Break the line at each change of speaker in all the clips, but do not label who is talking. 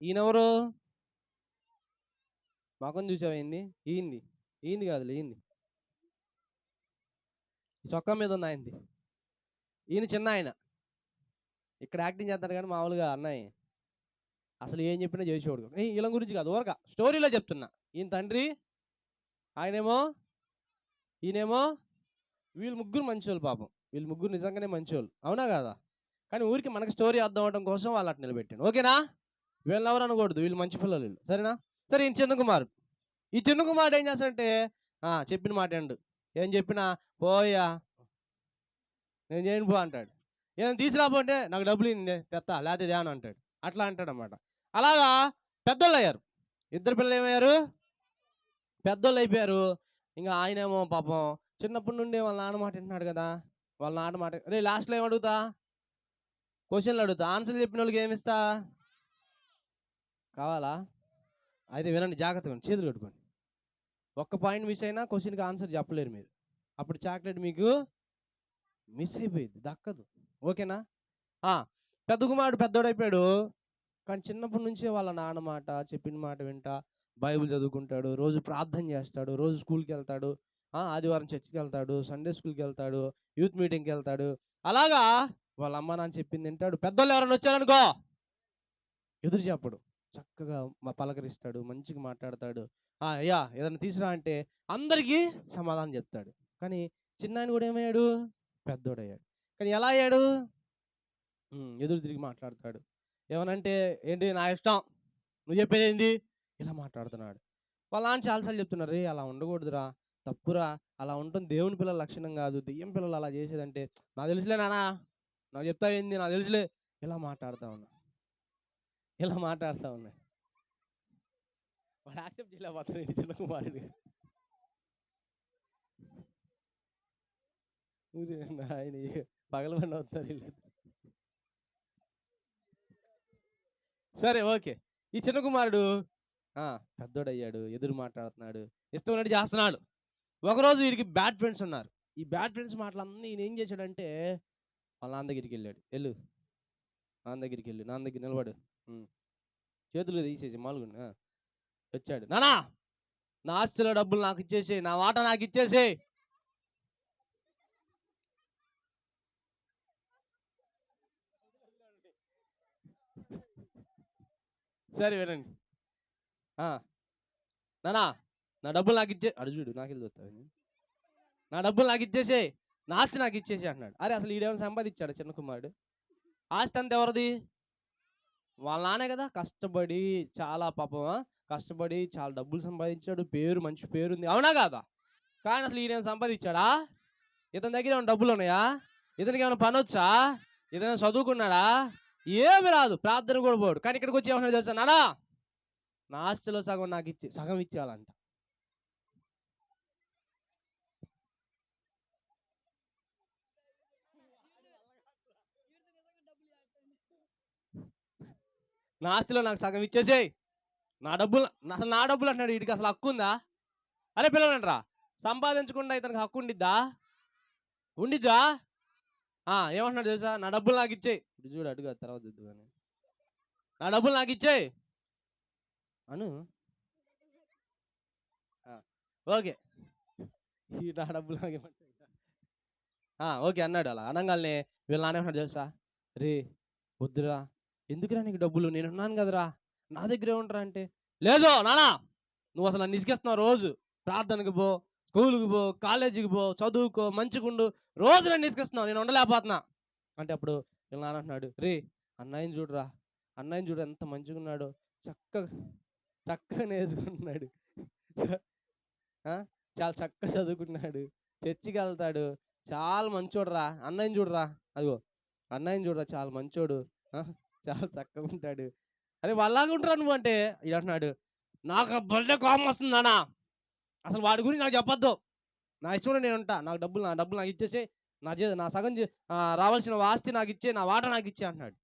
ఈయనెవరు? మొఖం చూసావా ఈయనది? ఈయనది. ఈయనది కాదులే ఈయనది. చొక్కా మీద ఉంది ఆయనది. ఈయన చిన్న ఆయన. ఇక్కడ యాక్టింగ్ చేస్తాడు కానీ మామూలుగా అన్నయ్య. అసలు ఏం చెప్పినా చేసేవాడు. వీళ్ళ గురించి కాదు, ఊరక స్టోరీలో చెప్తున్నా. ఈయన తండ్రి, ఆయనేమో, ఈయనేమో, వీళ్ళు ముగ్గురు మంచోళ్ళు పాపం. వీళ్ళు ముగ్గురు నిజంగానే మంచోళ్ళు, అవునా కాదా? కానీ ఊరికి మనకి స్టోరీ అర్థం అవడం కోసం వాళ్ళు అట్లా నిలబెట్టాను. ఓకేనా? వీళ్ళని ఎవరు అనకూడదు, వీళ్ళు మంచి పిల్లలు వీళ్ళు, సరేనా? సరే, ఈయన చిన్న కుమారుడు. ఈ చిన్న కుమారుడు ఏం చేస్తాడంటే చెప్పిన మాట అండు. ఏం చెప్పినా పోయా నేను చేయను పో అంటాడు. ఏమైనా తీసుకురాబోంటే నాకు డబ్బులు ఇన్ని తెత్తా, లేకపోతే దేని అంటాడు. అట్లా అంటాడు అనమాట. అలాగా పెద్దోళ్ళు అయ్యారు. ఇద్దరు పిల్లలు ఏమయ్యారు? పెద్దోళ్ళు అయిపోయారు. ఇంకా ఆయనేమో పాపం చిన్నప్పటి నుండి వాళ్ళ నాన్న మాట వింటున్నాడు కదా. వాళ్ళ నాన్న మాట రే లాస్ట్లో ఏమడుగుతా, క్వశ్చన్లు అడుగుతా, ఆన్సర్లు చెప్పిన వాళ్ళకి ఏమిస్తా? కావాలా? అయితే వినండి జాగ్రత్తగా, చేతులు కట్టుకోండి. ఒక్క పాయింట్ మిస్ అయినా క్వశ్చన్కి ఆన్సర్ చెప్పలేరు మీరు. అప్పుడు చాక్లెట్ మీకు మిస్ అయిపోయింది, దక్కదు. ఓకేనా? పెద్ద కుమారుడు పెద్దోడైపోయాడు. కానీ చిన్నప్పటి నుంచే వాళ్ళ నాన్న మాట, చెప్పిన మాట వింటా బైబిల్ చదువుకుంటాడు, రోజు ప్రార్థన చేస్తాడు, రోజు స్కూల్కి వెళ్తాడు, ఆదివారం చర్చికి వెళ్తాడు, సండే స్కూల్కి వెళ్తాడు, యూత్ మీటింగ్కి వెళ్తాడు. అలాగా వాళ్ళ అమ్మ నాన్న చెప్పింది తింటాడు. పెద్దోళ్ళు ఎవరైనా వచ్చారనుకో ఎదురు చెప్పడు, చక్కగా పలకరిస్తాడు, మంచిగా మాట్లాడతాడు. అయ్యా ఏదైనా తీసురా అంటే అందరికీ సమాధానం చెప్తాడు. కానీ చిన్నాయన కూడా ఏమయ్యాడు? పెద్దోడయ్యాడు. కానీ ఎలా అయ్యాడు? ఎదురు తిరిగి మాట్లాడతాడు. ఏమనంటే ఏంటి నా ఇష్టం, నువ్వు చెప్పేది ఏంది, ఇలా మాట్లాడుతున్నాడు. వాళ్ళ నాన్న చాలాసార్లు చెప్తున్నారు, రే అలా ఉండకూడదురా, తప్పురా, అలా ఉంటుంది దేవుని పిల్లల లక్షణం కాదు, దెయ్యం పిల్లలు అలా చేసేదంటే. నాకు తెలుసులే నాన్న, నాకు చెప్తా ఏంది, నాకు తెలుసులే, ఇలా మాట్లాడుతూ ఉన్నా. వాడు యాక్సెప్ట్ చేయలేకపోతున్నాడు చిన్న కుమారుడు. ఆయన పగలబడి అవుతారు వీళ్ళు. సరే ఓకే. ఈ చిన్న కుమారుడు పెద్దోడయ్యాడు, ఎదురు మాట్లాడుతున్నాడు, ఇష్టం ఉన్నట్టు చేస్తున్నాడు. ఒకరోజు వీడికి బ్యాడ్ ఫ్రెండ్స్ ఉన్నారు. ఈ బ్యాడ్ ఫ్రెండ్స్ మాటలన్నీ ఈయన ఏం చేశాడంటే వాళ్ళ నాన్న దగ్గరికి వెళ్ళాడు. నాన్న దగ్గరికి వెళ్ళి నాన్న దగ్గర నిలబడు, చేతులు తీసేసి మామూలుగా వచ్చాడు. నానా నా ఆస్తిలో డబ్బులు నాకు ఇచ్చేసి, నా వాటా నాకు ఇచ్చేసి. సరే వినండి. నానా నా డబ్బులు నాకు ఇచ్చే అడుగుడు, నాకు వెళ్ళి వస్తావు, నా డబ్బులు నాకు ఇచ్చేసి, నా ఆస్తి నాకు ఇచ్చేసి అంటున్నాడు. అరే అసలు ఈడేమైనా సంపాదించాడు చిన్న కుమారుడు? ఆస్తి అంతా ఎవరిది? వాళ్ళ నానే కదా. కష్టపడి చాలా పాపం, కష్టపడి చాలా డబ్బులు సంపాదించాడు, మంచి పేరుంది, అవునా కాదా? కానీ అసలు ఈయన సంపాదించాడా? ఇతని దగ్గర ఏమైనా డబ్బులు ఉన్నాయా? ఇతనికి ఏమైనా పని వచ్చా? ఇతను చదువుకున్నాడా? ఏమి రాదు, ప్రార్థన కూడా పోడు. కానీ ఇక్కడికి వచ్చి ఏమన్నా తెలుసా, నానా నా ఆస్తిలో సగం నాకు ఇచ్చి సగం ఇచ్చేయాలంట. నా ఆస్తిలో నాకు సగం ఇచ్చేసేయ్, అసలు నా డబ్బులు అంటున్నాడు. వీడికి అసలు హక్కు ఉందా? అరే పిల్లలంటరా, సంపాదించకుండా ఇతనికి హక్కు ఉండిద్దా? ఏమంటున్నాడు తెలుసా, నా డబ్బులు నాకు ఇచ్చేయి. ఇప్పుడు చూడు, అడుగు తర్వాత కానీ నా డబ్బులు నాకు ఇచ్చేయి అను. ఓకే, నా డబ్బులు నాకు ఓకే అన్నాడు. అలా అనగానే వీళ్ళ నానేమన్నాడు తెలుసా, రే వద్దురా, ఎందుకురా నీకు డబ్బులు, నేను ఉన్నాను కదరా, నా దగ్గరే ఉంటారా అంటే, లేదు నానా నువ్వు అసలు నన్ను ఇసుకేస్తున్నావు. రోజు ప్రార్థనకు పో, స్కూల్కి పో, కాలేజీకి పో, చదువుకో, మంచిగుండు, రోజు నన్ను ఇసుకేస్తున్నావు, నేను ఉండలేకపోతున్నా అంటే. అప్పుడు వీళ్ళ నాన్న అంటున్నాడు, రే అన్నయ్యని చూడరా, అన్నయ్యని చూడు ఎంత మంచిగా ఉన్నాడు, చక్కగా నేర్చుకుంటున్నాడు, చాలా చక్కగా చదువుకుంటున్నాడు, చర్చికి వెళ్తాడు, చాలా మంచోడురా, అన్నయ్యని చూడరా, అదిగో అన్నయ్యని చూడరా చాలా మంచోడు, చాలా చక్కగా ఉంటాడు. అదే వాళ్ళలాగా ఉంటారా నువ్వు అంటే. ఇది అంటున్నాడు, నాకు బర్త్డే కోపం వస్తుంది నాన్న, అసలు వాడి గురించి నాకు చెప్పొద్దు, నా ఇష్టం నేను ఉంటా, నా డబ్బులు నాకు ఇచ్చేసి, నా సగం రావాల్సిన ఆస్తి నాకు ఇచ్చే, నా వాట నాకు ఇచ్చే అంటున్నాడు.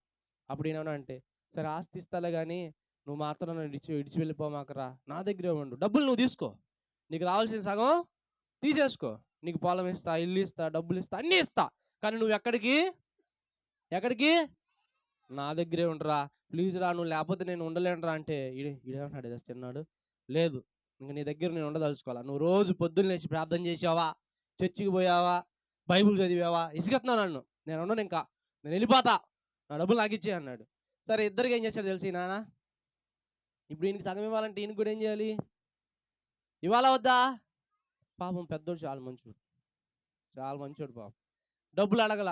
అప్పుడు ఏమన్నా అంటే, సరే ఆస్తి ఇస్తాలే కానీ నువ్వు మాత్రం నన్ను విడిచి వెళ్ళిపోమాకరా, నా దగ్గరే ఉండు, డబ్బులు నువ్వు తీసుకో, నీకు రావాల్సిన సగం తీసేసుకో, నీకు పొలం ఇస్తా, ఇల్లు ఇస్తా, డబ్బులు ఇస్తా, అన్నీ ఇస్తా, కానీ నువ్వు ఎక్కడికి నా దగ్గరే ఉండరా, ప్లీజ్ రా, నువ్వు లేకపోతే నేను ఉండలేనురా అంటే ఈడేమన్నాడు చిన్నాడు, లేదు ఇంక నీ దగ్గర నేను ఉండదలుచుకోవాలా, నువ్వు రోజు పొద్దున్న లేచి ప్రార్థన చేసావా, చర్చికి పోయావా, బైబిల్ చదివావా, ఇసుకెత్తున్నావు నన్ను, నేను ఉండను ఇంకా, నేను వెళ్ళిపోతా, నా డబ్బులు నాకు ఇచ్చే అన్నాడు. సరే ఇద్దరికి ఏం చేశాడు తెలిసి నాన్న, ఇప్పుడు ఈయనకి సగం ఇవ్వాలంటే ఈయనకి కూడా ఏం చేయాలి, ఇవ్వాలా వద్దా? పాపం పెద్దోడు చాలా మంచోడు, చాలా మంచోడు పాపం, డబ్బులు అడగల.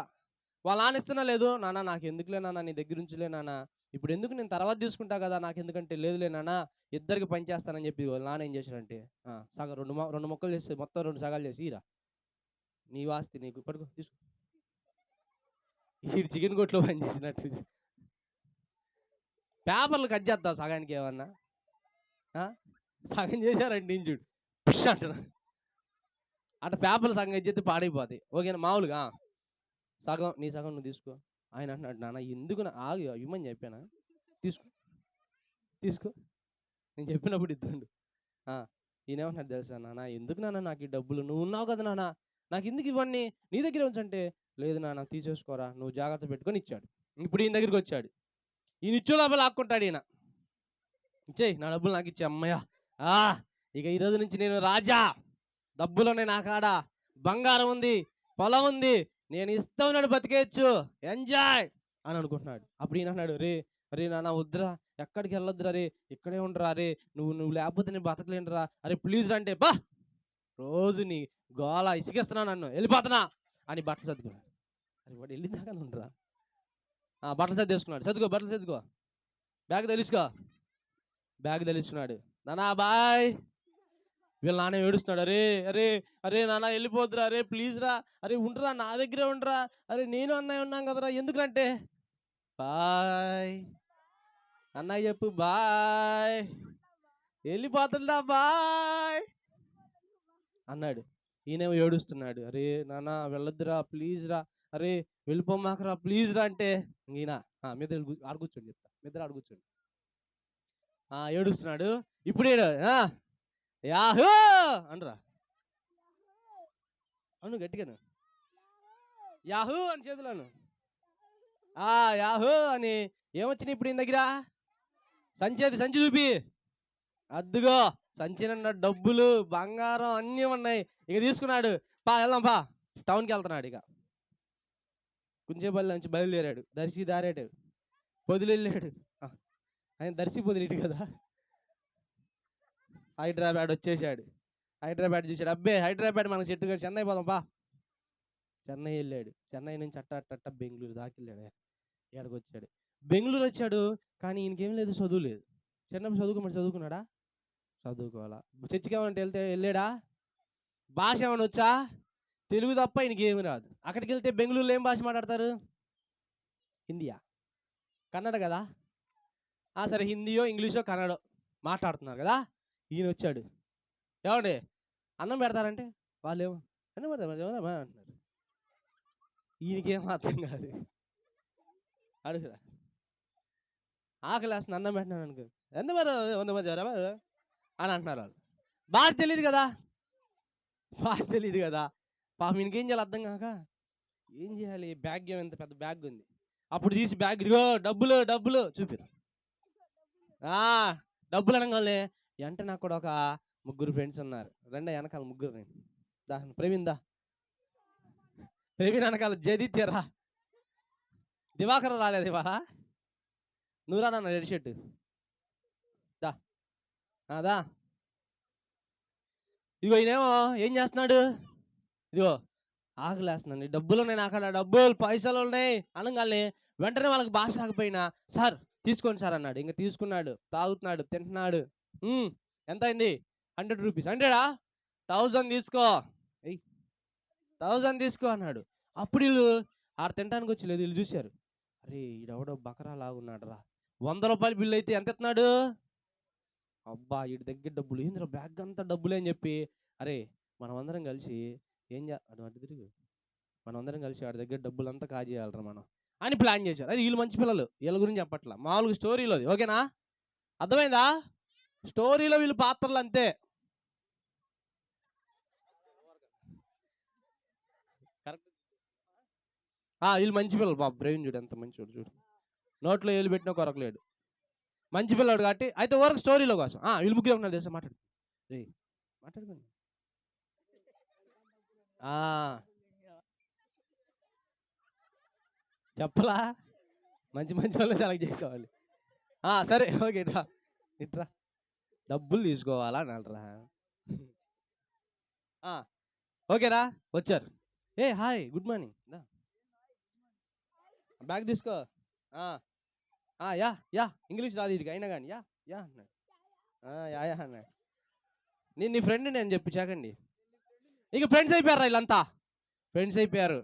వాళ్ళ నాన్న ఇస్తున్నా లేదు, నాన్న నాకు ఎందుకులే నాన్న, నీ దగ్గర ఉంచులే నాన్న, ఇప్పుడు ఎందుకు, నేను తర్వాత తీసుకుంటా కదా, నాకు ఎందుకంటే లేదులే నాన్న, ఇద్దరికి పని చేస్తానని చెప్పి వాళ్ళ నాన్న ఏం చేశాడంటే సగం రెండు మొక్కలు చేసి మొత్తం 2 సగాలు చేసి ఇరా నీ వాస్తి నీకు పడుకో తీసుకో. ఈ చికెన్ కొట్లో పని చేసినట్టు పేపర్లు కట్ చేద్దాం సగానికి ఏమన్నా, సగం చేశారండి నేను చూడు పుష్ అంటున్నా, అటు పేపర్లు సగం కట్ చేస్తే పాడైపోతాయి. ఓకేనా, మామూలుగా సగం నీ సగం నువ్వు తీసుకో. ఆయన అంటున్నాడు, నాన్న ఎందుకు ఆగు ఇవ్వమని చెప్పానా, తీసుకో తీసుకో, నేను చెప్పినప్పుడు ఇద్దండు. ఈయనేమంటున్నాడు తెలుసా, నాన్న ఎందుకు నాన్న నాకు ఈ డబ్బులు, నువ్వు ఉన్నావు కదా నాన్న, నాకు ఎందుకు ఇవన్నీ, నీ దగ్గర ఉంచంటే, లేదు నాన్న తీసేసుకోరా, నువ్వు జాగ్రత్త పెట్టుకొని ఇచ్చాడు. ఇప్పుడు ఈయన దగ్గరికి వచ్చాడు, ఈయన ఇచ్చే లోపల ఆక్కుంటాడు ఈయన, ఇచ్చేయి నా డబ్బులు నాకు ఇచ్చే అమ్మయ్య, ఇక ఈరోజు నుంచి నేను రాజా, డబ్బులున్నాయి నా కాడ, బంగారం ఉంది, పొలం ఉంది, నేను ఇష్టం ఉన్నాడు బతికేయచ్చు, ఎంజాయ్ అని అనుకుంటున్నాడు. అప్పుడు ఈయన అన్నాడు, రే అరే నాన్న వద్దురా, ఎక్కడికి వెళ్ళొద్దురా రే, ఇక్కడే ఉండరా రే, నువ్వు లేకపోతే నేను బతకలేనురా, అరే ప్లీజ్ రంటే, బా రోజు నీ గోళ ఇసుకేస్తున్నా, నన్ను వెళ్ళిపోతున్నా అని బట్టలు సర్దుకున్నాడు. అరే వాడు వెళ్ళిందాకా ఉండరా, బట్టలు సర్దేసుకున్నాడు, చదువుకో బట్టలు చదువుకో, బ్యాగ్ తెలుసుకో, బ్యాగ్ తెలుసుకున్నాడు. నానా బాయ్, వీళ్ళ నాన్న ఏడుస్తున్నాడు, అరే అరే అరే నాన్న వెళ్ళిపోద్దురా, అరే ప్లీజ్ రా, అరే ఉండరా నా దగ్గరే ఉండరా, అరే నేను అన్నయ్య ఉన్నాం కదరా, ఎందుకంటే బాయ్ అన్నయ్య చెప్పు బాయ్, వెళ్ళిపోతుండా బాయ్ అన్నాడు. ఈయనేమో ఏడుస్తున్నాడు, అరే నాన్న వెళ్ళొద్దురా ప్లీజ్ రా, అరే వెళ్ళిపోమాకరా ప్లీజ్ రా అంటే, ఈయన మీద ఆడ కూర్చోండి చెప్తా, మీద ఆడ కూర్చోండి, ఏడుస్తున్నాడు. ఇప్పుడు యాహూ అనరా, అవును గట్టిగాను, యాహూ అని చేతులను, యాహూ అని ఏమొచ్చినాయి ఇప్పుడు ఈయన దగ్గర, సంచి చూపి, అద్దుగో సంచి నిండా డబ్బులు బంగారం అన్నీ ఉన్నాయి, ఇక తీసుకున్నాడు, వెళ్దాం టౌన్కి వెళ్తున్నాడు. ఇక కుంచేపల్లి నుంచి బయలుదేరాడు, దర్శి దారాడు, పొదిలి వెళ్ళాడు, ఆయన దర్శి పొదిలి ఇటు కదా, హైదరాబాద్ వచ్చేసాడు, హైదరాబాద్ చూశాడు, అబ్బే హైదరాబాద్ మనకు చెట్టు కదా, చెన్నై పోదాం చెన్నై వెళ్ళాడు, చెన్నై నుంచి అట్ట బెంగళూరు దాకెళ్ళాడు, ఎక్కడికి వచ్చాడు, బెంగళూరు వచ్చాడు, కానీ ఈయనకేం లేదు, చదువు లేదు. చిన్నప్పుడు చదువుకున్నాడా, చదువుకోవాలా, చర్చికి ఏమంటే వెళ్ళాడా, భాష ఏమైనా వచ్చా, తెలుగు తప్ప ఈయనకి ఏమి రాదు. అక్కడికి వెళ్తే బెంగళూరులో ఏం భాష మాట్లాడతారు, హిందీయా కన్నడ కదా, సరే హిందీయో ఇంగ్లీషో కన్నడో మాట్లాడుతున్నారు కదా. ఈయన వచ్చాడు, ఏమండి అన్నం పెడతారంటే వాళ్ళు ఏమో అన్నం పెడతారు అంటున్నారు, ఈయనకేం అర్థం కాదు, అడుగురా ఆకలి వేస్తుంది అన్నం పెట్టినాను అనుకో, ఎంత అని అంటున్నారు వాళ్ళు, భాష తెలియదు కదా, పాపం ఈయనకేం చేయాలి అర్థం కాక, ఏం చేయాలి, బ్యాగ్ ఎంత పెద్ద బ్యాగ్ ఉంది, అప్పుడు తీసి బ్యాగ్ ఇదిగో డబ్బులు చూపిరు, డబ్బులు అనగానే అంటే నాకు కూడా ఒక 3 ఫ్రెండ్స్ ఉన్నారు, రండి వెనకాల 3 ప్రవీణ్ వెనకాల జదిత్యరా, దివాకర్ రాలేదు ఇవాళ, నువ్వు రానా రెడ్ షర్ట్ దా, ఇదిగో ఈయనేమో ఏం చేస్తున్నాడు, ఇదిగో ఆకలేస్తున్నాను, డబ్బులు ఉన్నాయి నాకన్నా, డబ్బులు పైసలు ఉన్నాయి అనగానే వెంటనే వాళ్ళకి భాష రాకపోయినా, సార్ తీసుకోండి సార్ అన్నాడు. ఇంకా తీసుకున్నాడు, తాగుతున్నాడు, తింటున్నాడు. ఎంత అయింది, 100 రూపీస్, 100 1000 తీసుకో, 1000 తీసుకో అన్నాడు. అప్పుడు వీళ్ళు తినడానికి వచ్చి లేదు, వీళ్ళు చూశారు, అరే ఈడెవడో బకరా లాగున్నాడు రా, 100 రూపాయల బిల్లు అయితే ఎంత ఎత్తున్నాడు, అబ్బా వీడి దగ్గర డబ్బులు ఏంద్ర, బ్యాగ్ అంతా డబ్బులే అని చెప్పి, అరే మనమందరం కలిసి మనమందరం కలిసి వాడి దగ్గర డబ్బులంతా కాజేయాలరా మనం అని ప్లాన్ చేశారు. అది వీళ్ళు మంచి పిల్లలు, వీళ్ళ గురించి చెప్పట్లా, మామూలుగా స్టోరీలో ఓకేనా, అర్థమైందా, స్టోరీలో వీళ్ళు పాత్రలు అంతే. కరెక్ట్, వీళ్ళు మంచి పిల్లలు, బాబు బ్రెయిన్ చూడు ఎంత మంచి చూడు, నోట్లో ఏలు పెట్టినా కొరకలేడు. మంచి పిల్లాడు కాబట్టి అయితే వరకు స్టోరీలో కోసం వీళ్ళు ముగ్గురు ఉన్నారు తెలుసా మాట్లాడు మాట్లాడుకోండి. చెప్పలా మంచి మంచి వాళ్ళని సెలెక్ట్ చేసుకోవాలి. సరే ఓకే ఇట్రా ఇట్రా డబ్బులు తీసుకోవాలా అని అంటారా. ఓకేరా వచ్చారు. హాయ్ గుడ్ మార్నింగ్ బ్యాగ్ తీసుకో. యా ఇంగ్లీష్ రాదు ఇదికి అయినా కానీ యా అన్నాడు. యా అన్నాడు. నీ ఫ్రెండ్ నేను చెప్పి చాకండి. ఇక ఫ్రెండ్స్ అయిపోయారా వీళ్ళంతా ఫ్రెండ్స్ అయిపోయారు.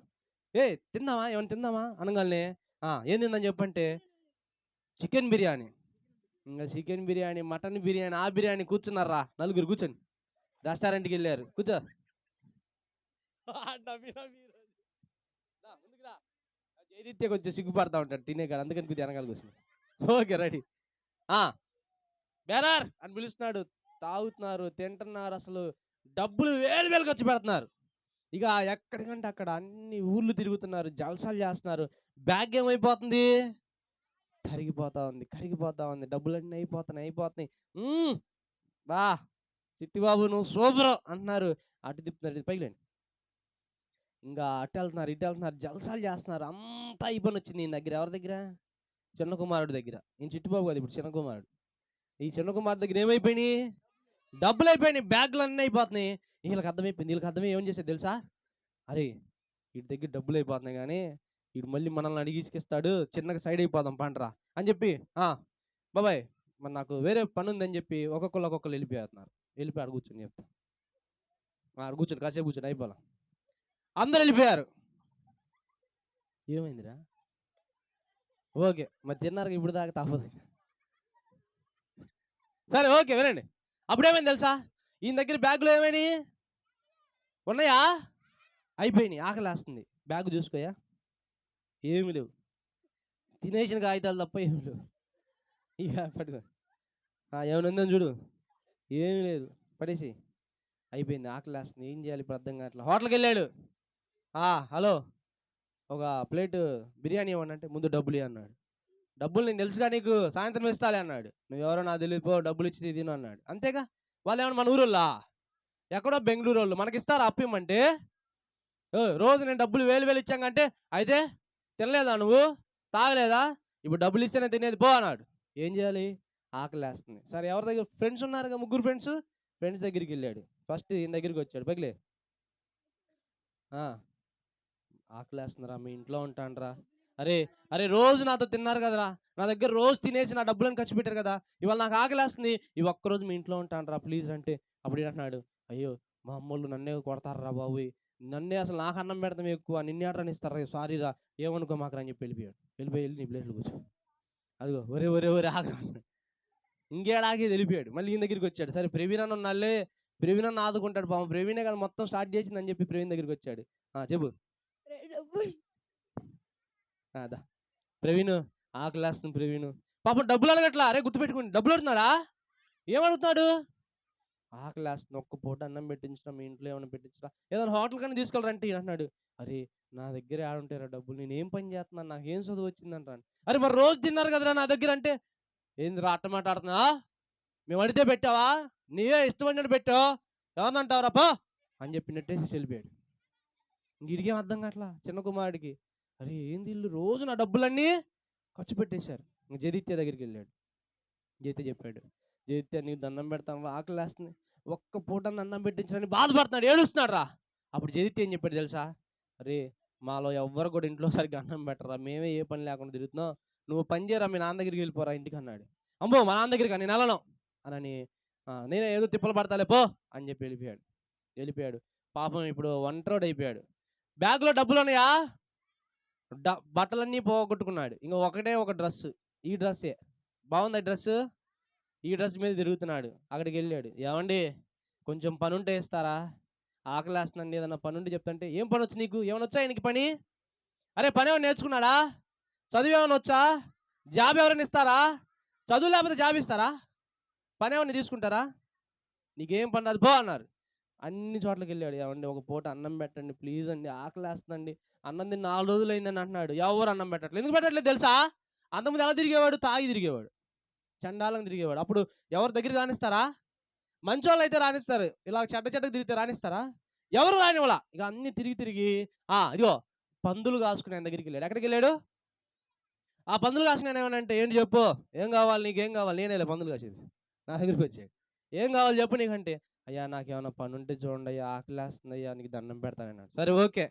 తిందామా ఏమైనా తిందామా అనగానే ఏం తిందని చెప్పంటే చికెన్ బిర్యానీ. ఇంకా చికెన్ బిర్యానీ మటన్ బిర్యానీ ఆ బిర్యానీ కూర్చున్నారా నలుగురు కూర్చొని రెస్టారెంట్కి వెళ్ళారు. కూర్చో జైదిత్య కొంచెం సిగ్గుపడతా ఉంటాడు తినే కాదు అందుకని కొద్దిగా వెనకాల కూర్చుని. ఓకే రెడీ బేరార్ అని పిలుస్తున్నాడు. తాగుతున్నారు తింటున్నారు అసలు డబ్బులు వేలు వేలు ఖర్చు పెడుతున్నారు. ఇక ఎక్కడికంటే అక్కడ అన్ని ఊర్లు తిరుగుతున్నారు జల్సాలు చేస్తున్నారు. బ్యాగ్ ఏమైపోతుంది కరిగిపోతా ఉంది డబ్బులన్నీ అయిపోతున్నాయి. బా చిట్టిబాబు నువ్వు సూపర్ అంటున్నారు. అటు తిప్పుతున్నారు పైలేండి. ఇంకా అటు వెళ్తున్నారు జల్సాలు చేస్తున్నారు. అంతా అయిపోయి వచ్చింది ఈయన దగ్గర. ఎవరి దగ్గర చిన్న కుమారుడు దగ్గర. ఈయన చిట్టిబాబు కాదు ఇప్పుడు చిన్న కుమారుడు. ఈ చిన్న కుమారుడు దగ్గర ఏమైపోయినాయి డబ్బులు అయిపోయినాయి. బ్యాగులు అన్నీ అయిపోతున్నాయి. వీళ్ళకి అర్థమై ఏం చేసేది తెలుసా అరే వీటి దగ్గర డబ్బులు అయిపోతున్నాయి కానీ వీడు మళ్ళీ మనల్ని అడిగి ఇసుకిస్తాడు చిన్నగా సైడ్ అయిపోదాం పంటరా అని చెప్పి బాబాయ్ మరి నాకు వేరే పని ఉందని చెప్పి ఒక్కొక్కరు వెళ్ళిపోయి ఆడ కూర్చొని చెప్తా ఆడ కూర్చొని కాసేపు కూర్చొని అయిపోలా అందరు వెళ్ళిపోయారు. ఏమైందిరా ఓకే మరి తిన్నారు ఇప్పుడు దాకా తప్పదు. సరే ఓకే వినండి. అప్పుడేమైంది తెలుసా ఈయన దగ్గర బ్యాగులు ఏమైనాయి ఉన్నాయా అయిపోయినాయి. ఆకలేస్తుంది బ్యాగ్ చూసుకోయా ఏమి లేవు. తినేసిన కాగితాలు తప్ప ఏమి లేవు. ఇక పట్టుకో ఏమైనా ఉందని చూడు ఏమి లేదు పడేసి అయిపోయింది. ఆకలేస్తుంది ఏం చేయాలి ఇప్పుడు అర్థం కావట్లేదు. హోటల్కి వెళ్ళాడు. హలో ఒక ప్లేట్ బిర్యానీ ఇవ్వండి అంటే ముందు డబ్బులు అన్నాడు. డబ్బులు నేను తెలుసుగా నీకు సాయంత్రం ఇస్తాలే అన్నాడు. నువ్వెవరో నాకు తెలియపో డబ్బులు ఇచ్చి తిను అన్నాడు. అంతేగా వాళ్ళు ఏమన్నా మన ఊరోళ్ళా ఎక్కడో బెంగళూరు వాళ్ళు మనకి ఇస్తారా అప్పు ఇమ్మంటే రోజు నేను డబ్బులు వేలు ఇచ్చాకంటే అయితే తినలేదా నువ్వు తాగలేదా ఇప్పుడు డబ్బులు ఇస్తేనే తినేది పో అన్నాడు. ఏం చేయాలి ఆకలేస్తుంది. సరే ఎవరి దగ్గర ఫ్రెండ్స్ ఉన్నారుగా ముగ్గురు ఫ్రెండ్స్ దగ్గరికి వెళ్ళాడు. ఫస్ట్ ఈయన దగ్గరికి వచ్చాడు. పగిలే ఆకలేస్తుందిరా మీ ఇంట్లో ఉంటానరా. అరే రోజు నాతో తిన్నారు కదరా నా దగ్గర రోజు తినేసి నా డబ్బులను ఖర్చు పెట్టారు కదా ఇవాళ నాకు ఆకలేస్తుంది ఈ ఒక్కరోజు మీ ఇంట్లో ఉంటానరా ప్లీజ్ అంటే అప్పుడు అంటున్నాడు అయ్యో మా అమ్మోళ్ళు నన్నే కొడతారా బాబు నన్నే అసలు నాకు అన్నం పెడతాం ఎక్కువ నిన్నే ఆటని ఇస్తారా సారీరా ఏమనుకో మాకు అని చెప్పి వెళ్ళి నీ ప్లేట్లు కూర్చో. అదిగో ఒరే ఆగరా ఇంకేడాగి వెళ్ళిపోయాడు. మళ్ళీ ఈయన దగ్గరికి వచ్చాడు. సరే ప్రవీణ్ అన్న ఉన్నాళ్ళే ప్రవీణ్ అన్న ఆదుకుంటాడు పాపం ప్రవీణే కదా మొత్తం స్టార్ట్ చేసిందని చెప్పి ప్రవీణ్ దగ్గరికి వచ్చాడు. చెప్పు ప్రవీణ్ ఆకలేస్తుంది ప్రవీణ్ పాపం డబ్బులు అడగట్లా. అరే గుర్తుపెట్టుకోండి డబ్బులు అడుగుతున్నాడా ఏమడుగుతున్నాడు ఆకలేస్తుంది ఒక్క పూట అన్నం పెట్టించడం మీ ఇంట్లో ఏమైనా పెట్టించరా ఏదైనా హోటల్ కానీ తీసుకెళ్ళరంటే అంటున్నాడు. అరే నా దగ్గర ఆడుంటారా డబ్బులు నేను ఏం పని చేస్తున్నాను నాకు ఏం చదువు వచ్చిందంటాను. అరే మరి రోజు తిన్నారు కదరా నా దగ్గర అంటే ఏంది అట్ట మాట్లాడుతున్నా మేము అడిగితే పెట్టావా నీవే ఇష్టమైనట్టు పెట్టావు ఎవరినంటావురా పో అని చెప్పి నెట్టేసి వెళ్ళిపోయాడు. ఇంకేం అర్థం కావట్లా చిన్న కుమారుడికి. అరే ఏంది ఇల్లు రోజు నా డబ్బులన్నీ ఖర్చు పెట్టేశారు. జదిత్య దగ్గరికి వెళ్ళాడు. జైత్య చెప్పాడు జైత్య నీకు దండం పెడతాను ఆకలి వేస్తుంది ఒక్క పూట అన్నం పెట్టించాలని బాధపడుతున్నాడు ఏడుస్తున్నాడు రా. అప్పుడు జదిత్య ఏం చెప్పాడు తెలుసా అరే మాలో ఎవ్వరు కూడా ఇంట్లో సరిగ్గా అన్నం పెట్టరా మేమే ఏ పని లేకుండా తిరుగుతున్నావు నువ్వు పని చేయరా మీ నాన్న దగ్గరికి వెళ్ళిపోరా ఇంటికి అన్నాడు. అమ్మో మా నాన్న దగ్గరికి నేను వెళ్ళను అని నేనే ఏదో తిప్పలు పడతాలే పో అని చెప్పి వెళ్ళిపోయాడు. పాపం ఇప్పుడు ఒంటరోడు అయిపోయాడు. బ్యాగ్లో డబ్బులు ఉన్నాయా బట్టలన్నీ పోగొట్టుకున్నాడు. ఇంకా ఒకటే ఒక డ్రెస్ ఈ డ్రెస్సే బాగుంది డ్రెస్ ఈ డ్రెస్ మీద తిరుగుతున్నాడు. అక్కడికి వెళ్ళాడు. ఏమండి కొంచెం పని ఉంటే ఇస్తారా ఆకలేస్తున్నాండి ఏదన్నా పని ఉంటే చెప్తాంటే ఏం పని వచ్చి నీకు ఏమైనా వచ్చా ఆయనకి పని అరే పని ఏమైనా నేర్చుకున్నాడా చదువు ఏమైనా వచ్చా జాబ్ ఎవరైనా ఇస్తారా చదువు లేకపోతే జాబ్ ఇస్తారా పని ఏమైనా తీసుకుంటారా నీకేం పని అది పో అన్నారు. అన్ని చోట్లకి వెళ్ళాడు. ఏమండి ఒక పూట అన్నం పెట్టండి ప్లీజ్ అండి ఆకలేస్తుందండి అన్నం తిని 4 రోజులు అయిందని అంటున్నాడు. ఎవరు అన్నం పెట్టట్లేదు ఎందుకు పెట్టట్లేదు తెలుసా అంతకుముందు ఎలా తిరిగేవాడు? తాగి తిరిగేవాడు, చండాలంగా తిరిగేవాడు. అప్పుడు ఎవరి దగ్గరికి రానిస్తారా? మంచోళ్ళు అయితే రానిస్తారు. ఇలా చెడ్డగా తిరిగితే రానిస్తారా? ఎవరు రానివ్వాల. ఇక అన్ని తిరిగి తిరిగి ఇదిగో పందులు కాసుకుని ఆయన దగ్గరికి వెళ్ళాడు. ఎక్కడికి వెళ్ళాడు? ఆ పందులు కాసుకుని ఏమనంటే, ఏంటి చెప్పు, ఏం కావాలి, నీకేం కావాలి? నేనే పందులు కాసేది. నా దగ్గరికి వచ్చాడు. ఏం కావాలి చెప్పు నీకంటే, అయ్యా నాకేమన్నా పని ఉంటే చూడండి అయ్యా, ఆకలేస్తుంది అయ్యా, నీకు దండం పెడతానన్నాడు. సరే ఓకే,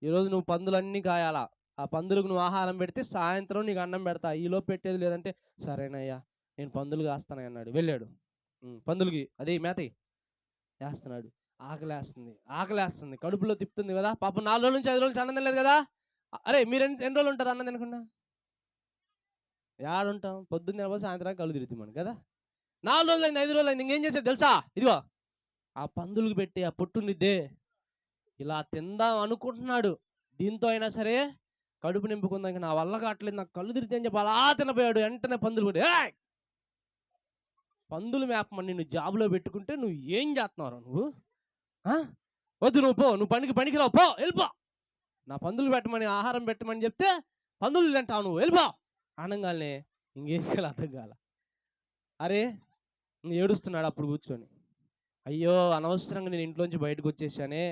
ఈరోజు నువ్వు పందులన్నీ కాయాలా, ఆ పందులకు నువ్వు ఆహారం పెడితే సాయంత్రం నీకు అన్నం పెడతా, ఈలోపు పెట్టేది లేదంటే సరేనయ్యా నేను పందులు కాస్తాను అన్నాడు. వెళ్ళాడు. పందులకి అదే మేత వేస్తున్నాడు. ఆకలేస్తుంది, కడుపులో తిప్పుతుంది కదా పాపం. 4 రోజుల నుంచి 5 రోజుల నుంచి అన్నం తినలేదు కదా. అరే మీరు ఎన్ని రోజులు ఉంటారు అన్నం తినకుండా? ఏడుంటాం, పొద్దున్న తినకపోతే సాయంత్రానికి కళ్ళు తిరుగుతాం మనం కదా. 4 రోజులైంది, 5 రోజులైంది, ఇంకేం చేసేది తెలుసా? ఇదిగో ఆ పందులకు పెట్టి ఆ పొట్టుండిద్దే ఇలా తిందాం అనుకుంటున్నాడు. దీంతో అయినా సరే కడుపు నింపుకుందాం, ఇంకా నా వల్ల కావట్లేదు, నాకు కళ్ళు తిరిగితే అని చెప్పి అలా తినపోయాడు. వెంటనే పందులు కూడా పందులు మేపమని నిన్ను జాబులో పెట్టుకుంటే నువ్వు ఏం చేస్తున్నావు నువ్వు? వద్దు, నువ్వు పనికిరావు, పో, వెళ్ళిపో. నా పందులు పెట్టమని ఆహారం పెట్టమని చెప్తే పందులు తింటావు, నువ్వు వెళ్ళిపో అనగానే ఇంకేం చేయాలి అర్థం కాల. అరే ఏడుస్తున్నాడు అప్పుడు కూర్చొని. అయ్యో అనవసరంగా నేను ఇంట్లోంచి బయటకు వచ్చేసానే,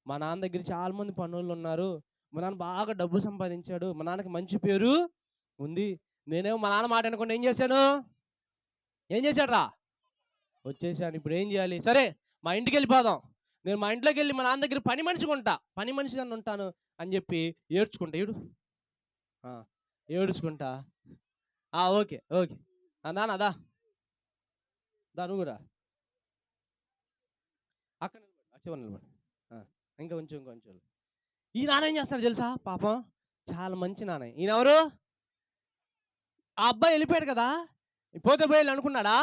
మా నాన్న దగ్గర చాలా మంది పనులు ఉన్నారు, మా నాన్న బాగా డబ్బు సంపాదించాడు, మా నాన్నకి మంచి పేరు ఉంది, నేనేమో మా నాన్న మాట అనుకుని ఏం చేశాడ్రా? వచ్చేసాను. ఇప్పుడు ఏం చేయాలి? సరే మా ఇంటికి వెళ్ళిపోదాం, నేను మా ఇంట్లోకి వెళ్ళి మా నాన్న దగ్గర పని మనిషిగా ఉంటాను అని చెప్పి ఏడ్చుకుంటా. ఏడ్చుకుంటా ఓకే ఓకే నాన్నదా నువ్వు కూడా అక్కడ చివరి నిలబడి ఇంకా కొంచెం. ఈ నాన్న ఏం చేస్తాడు తెలుసా? పాపం చాలా మంచి నాన్న. ఈయన ఎవరు? ఆ అబ్బాయి వెళ్ళిపోయాడు కదా, పోతే పోయి అనుకున్నాడా?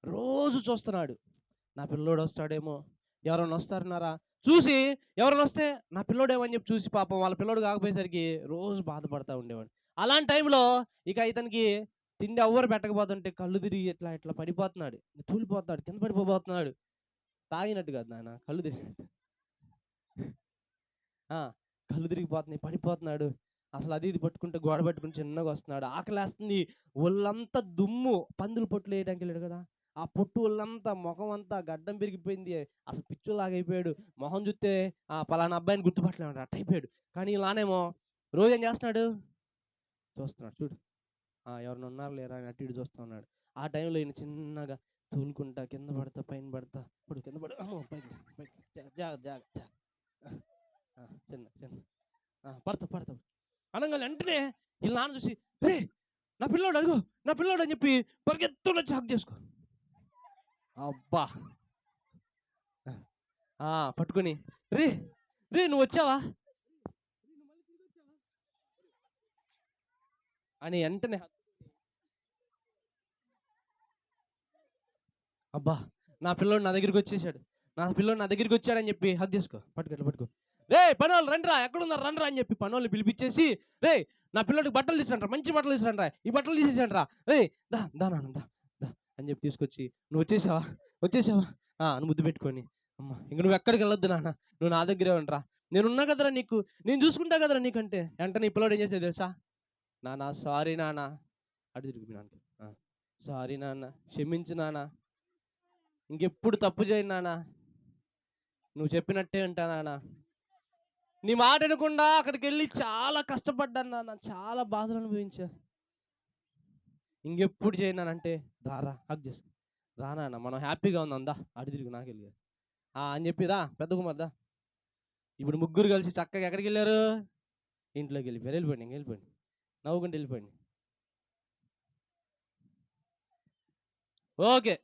రోజు చూస్తున్నాడు, నా పిల్లోడు వస్తాడేమో, ఎవరైనా వస్తారన్నారా చూసి, ఎవరైనా వస్తే నా పిల్లోడేమని చెప్పి చూసి పాపం వాళ్ళ పిల్లోడు కాకపోయేసరికి రోజు బాధపడతా ఉండేవాడు. అలాంటి టైంలో ఇక ఇతనికి తిండి ఎవ్వరు పెట్టకపోతుంటే కళ్ళు తిరిగి ఇట్లా పడిపోతున్నాడు, తూలిపోతున్నాడు, కింద పడిపోతున్నాడు. తాగినట్టు కాదు నాన్న, కళ్ళు తిరిగిపోతున్నాయి, పడిపోతున్నాడు. అసలు అది ఇది పట్టుకుంటే గోడ పట్టుకుని చిన్నగా వస్తున్నాడు. ఆకలేస్తుంది, ఒళ్ళంతా దుమ్ము, పందులు పొట్లు వేయడానికి వెళ్ళాడు కదా, ఆ పొట్టు ఒళ్ళంతా, ముఖం అంతా గడ్డం పెరిగిపోయింది, అసలు పిచ్చులాగా అయిపోయాడు. మొహం చూస్తే పలానా అబ్బాయిని గుర్తుపట్టలేడు అట్ట అయిపోయాడు. కానీ ఇలానేమో రోజు ఏం చేస్తున్నాడు? చూస్తున్నాడు, చూడు ఎవరిని ఉన్నారు లేరా అని అటు ఇటు చూస్తూ ఉన్నాడు. ఆ టైంలో ఈయన చిన్నగా తూలుకుంటా కింద పడతా, పైన పడతా, ఇప్పుడు కింద పడ చిన్న పడతా అనగానే వెంటనే వీళ్ళ నాన్న చూసి, రే నా పిల్లోడు అడుగు, నా పిల్లోడు అని చెప్పి పరిగెత్తున చాక్ చేసుకో. అబ్బా పట్టుకొని రే నువ్వు వచ్చావా అని వెంటనే, అబ్బా నా పిల్లోడు నా దగ్గరికి వచ్చాడని చెప్పి హగ్ చేసుకో, పట్టుకో. రే పనోళ్ళు రండిరా, ఎక్కడున్నారు రండిరా అని చెప్పి పనోళ్ళు పిలిపించేసి, రే నా పిల్లోడికి బట్టలు తీసుకురంట్రా, మంచి బట్టలు తీసుకురంట్రా, ఈ బట్టలు తీసేసండ్రా, రే దా అని చెప్పి తీసుకొచ్చి, నువ్వు వచ్చేసావా నువ్వు ముద్దు పెట్టుకొని, అమ్మ ఇంక నువ్వు ఎక్కడికి వెళ్ళొద్దు నాన్న, నువ్వు నా దగ్గరే ఉండరా, నేనున్నా కదరా నీకు, నేను చూసుకుంటా కదరా నీకంటే. వెంటనే ఈ పిల్లోడు ఏం చేసేది తెలుసా? నాన్న సారీ నాన్న, అటు తిరిగి నాన్న, సారీ నాన్న, క్షమించు నాన్న, ఇంకెప్పుడు తప్పు చేయను నాన్న, నువ్వు చెప్పినట్టే ఉంటా నాన్న, నీ మాట వినకుండా అక్కడికి వెళ్ళి చాలా కష్టపడ్డాను నాన్న, చాలా బాధలు అనుభవించా, ఇంకెప్పుడు చేయనానంటే రారా హక్ చేసుకో, రానా మనం హ్యాపీగా ఉందా, అటు తిరిగి నాకు వెళ్ళి అని చెప్పిదా పెద్ద కుమార్దా. ఇప్పుడు ముగ్గురు కలిసి చక్కగా ఎక్కడికి వెళ్ళారు? ఇంట్లోకి వెళ్ళిపోయింది, నవ్వుకుంటూ వెళ్ళిపోయింది. ఓకే,